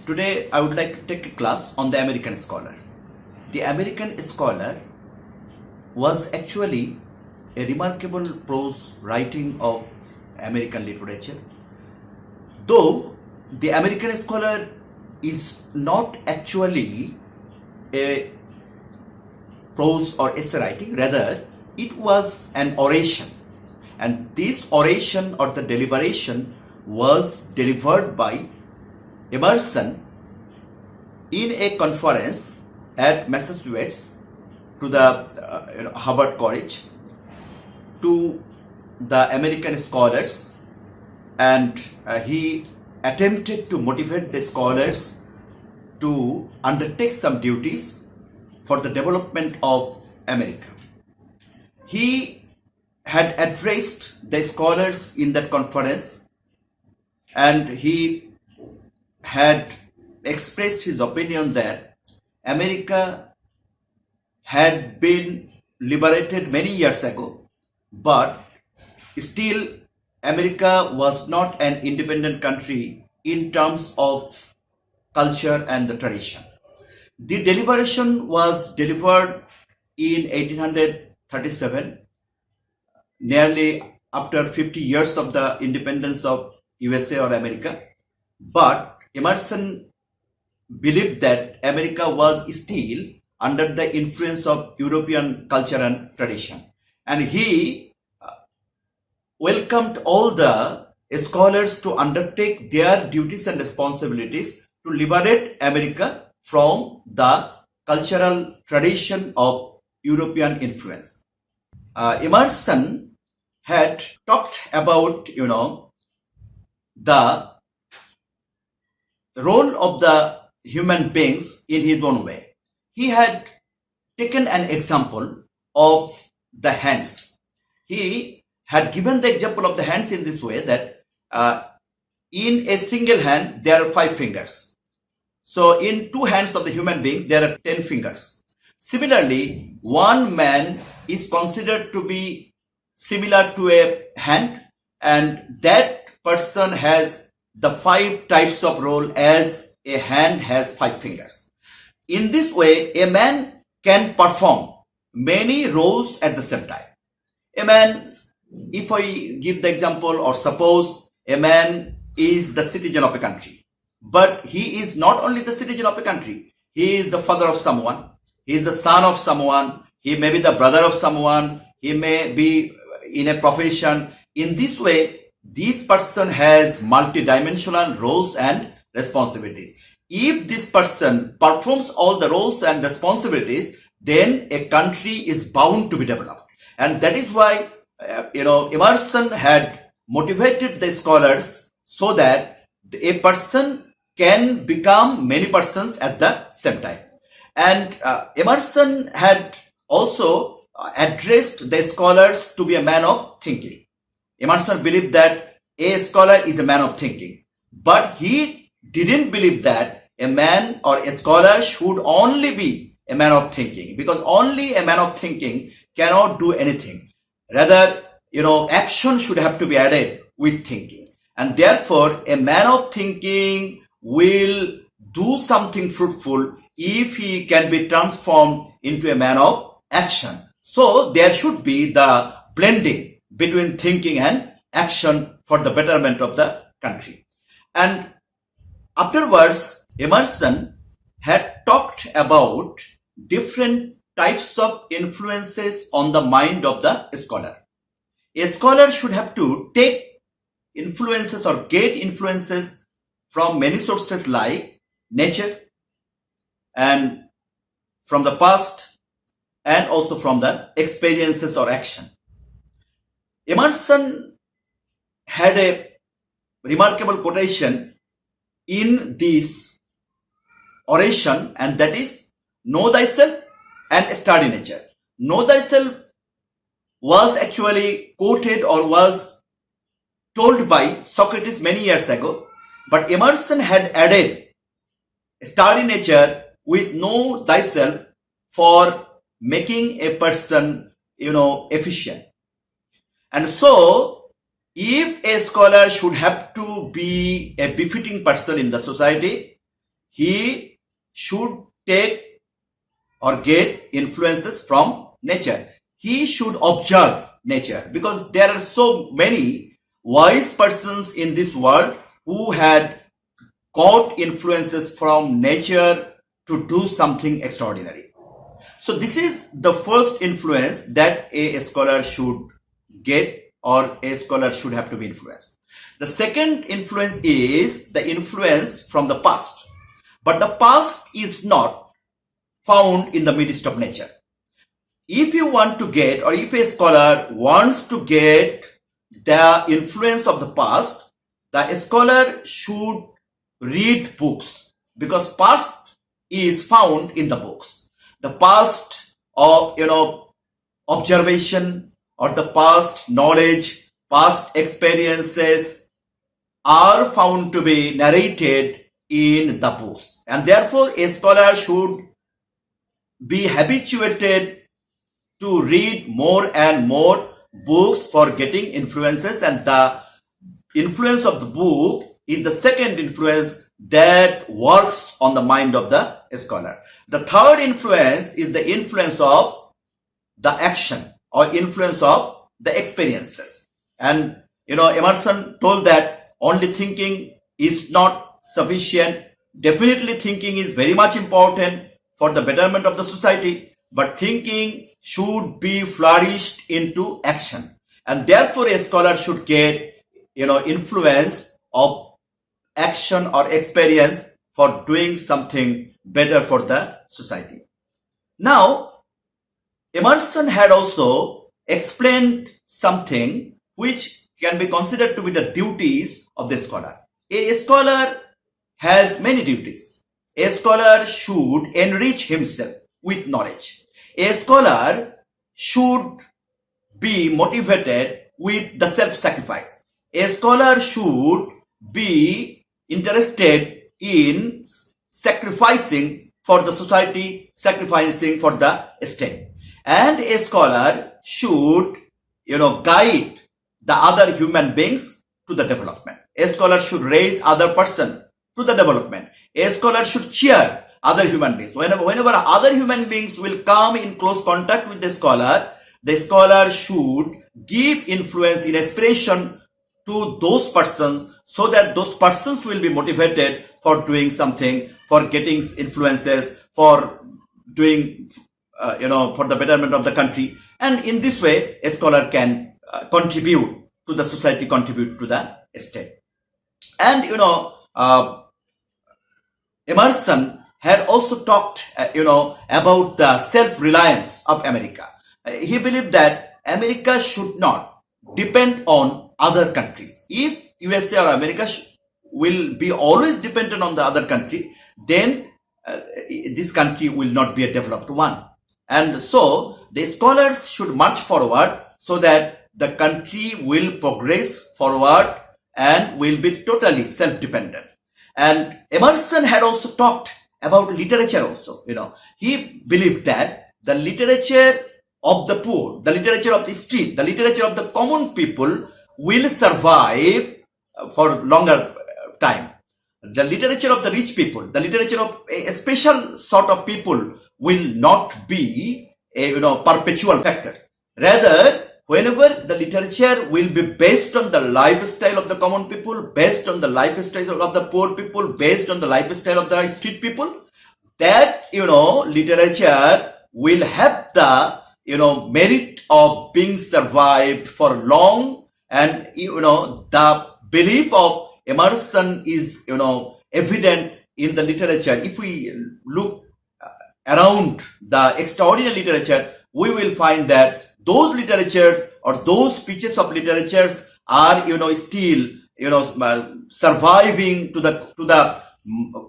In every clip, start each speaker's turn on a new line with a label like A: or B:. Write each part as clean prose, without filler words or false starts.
A: Today I would like to take a class on the American scholar. The American scholar was actually a remarkable prose writing of American literature. Though the American scholar is not actually a prose or essay writing, rather it was an oration, and this oration or the deliberation was delivered by Emerson in a conference at Massachusetts to the Harvard College to the American scholars, and he attempted to motivate the scholars to undertake some duties for the development of America. He had addressed the scholars in that conference, and he had expressed his opinion that America had been liberated many years ago, but still America was not an independent country in terms of culture and the tradition. The deliberation was delivered in 1837, nearly after 50 years of the independence of USA or America. But Emerson believed that America was still under the influence of European culture and tradition, and he welcomed all the scholars to undertake their duties and responsibilities to liberate America from the cultural tradition of European influence. Emerson had talked about, the role of the human beings in his own way. He had taken an example of the hands. He had given the example of the hands in this way that in a single hand there are 5 fingers. So in 2 hands of the human beings there are 10 fingers. Similarly, one man is considered to be similar to a hand, and that person has the 5 types of role as a hand has 5 fingers. In this way, a man can perform many roles at the same time. A man, if I give the example, or suppose a man is the citizen of a country, but he is not only the citizen of a country, he is the father of someone, he is the son of someone, he may be the brother of someone, he may be in a profession. In this way, this person has multidimensional roles and responsibilities. If this person performs all the roles and responsibilities, then a country is bound to be developed. And that is why, Emerson had motivated the scholars so that a person can become many persons at the same time. And Emerson had also addressed the scholars to be a man of thinking. Emerson believed that a scholar is a man of thinking, but he didn't believe that a man or a scholar should only be a man of thinking, because only a man of thinking cannot do anything. Rather, action should have to be added with thinking. And therefore, a man of thinking will do something fruitful if he can be transformed into a man of action. So there should be the blending between thinking and action for the betterment of the country. And afterwards, Emerson had talked about different types of influences on the mind of the scholar. A scholar should have to take influences or get influences from many sources like nature and from the past, and also from the experiences or action. Emerson had a remarkable quotation in this oration, and that is, know thyself and study nature. Know thyself was actually quoted or was told by Socrates many years ago, but Emerson had added study nature with know thyself for making a person, efficient. And so, if a scholar should have to be a befitting person in the society, he should take or get influences from nature. He should observe nature, because there are so many wise persons in this world who had got influences from nature to do something extraordinary. So this is the first influence that a scholar should get, or a scholar should have to be influenced. The second influence is the influence from the past. But the past is not found in the midst of nature. If you want to get, or if a scholar wants to get the influence of the past, the scholar should read books, because past is found in the books. The past of, observation, or the past knowledge, past experiences are found to be narrated in the books. And therefore, a scholar should be habituated to read more and more books for getting influences, and the influence of the book is the second influence that works on the mind of the scholar. The third influence is the influence of the action, or influence of the experiences. And Emerson told that only thinking is not sufficient. Definitely thinking is very much important for the betterment of the society, but thinking should be flourished into action. And therefore a scholar should get influence of action or experience for doing something better for the society. Now, Emerson had also explained something which can be considered to be the duties of the scholar. A scholar has many duties. A scholar should enrich himself with knowledge. A scholar should be motivated with the self-sacrifice. A scholar should be interested in sacrificing for the society, sacrificing for the state. And a scholar should, guide the other human beings to the development. A scholar should raise other person to the development. A scholar should cheer other human beings. Whenever other human beings will come in close contact with the scholar should give influence in inspiration to those persons, so that those persons will be motivated for doing something, for getting influences, for doing, for the betterment of the country. And in this way, a scholar can contribute to the society, contribute to the state. And, Emerson had also talked, about the self-reliance of America. He believed that America should not depend on other countries. If USA or America will be always dependent on the other country, then this country will not be a developed one. And so the scholars should march forward so that the country will progress forward and will be totally self-dependent. And Emerson had also talked about literature also. He believed that the literature of the poor, the literature of the street, the literature of the common people will survive for longer time. The literature of the rich people, the literature of a special sort of people will not be a perpetual factor. Rather, whenever the literature will be based on the lifestyle of the common people, based on the lifestyle of the poor people, based on the lifestyle of the street people, that literature will have the merit of being survived for long. And the belief of Emerson is evident in the literature. If we look around the extraordinary literature, we will find that those literature or those pieces of literatures are still surviving to the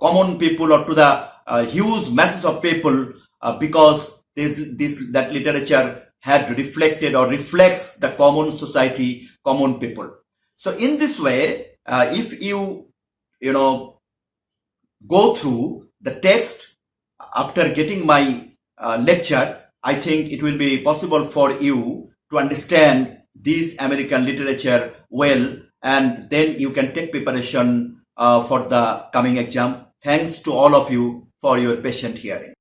A: common people, or to the huge masses of people, because that literature had reflected or reflects the common society, common people. So in this way, if you go through the text after getting my lecture, I think it will be possible for you to understand this American literature well, and then you can take preparation for the coming exam. Thanks to all of you for your patient hearing.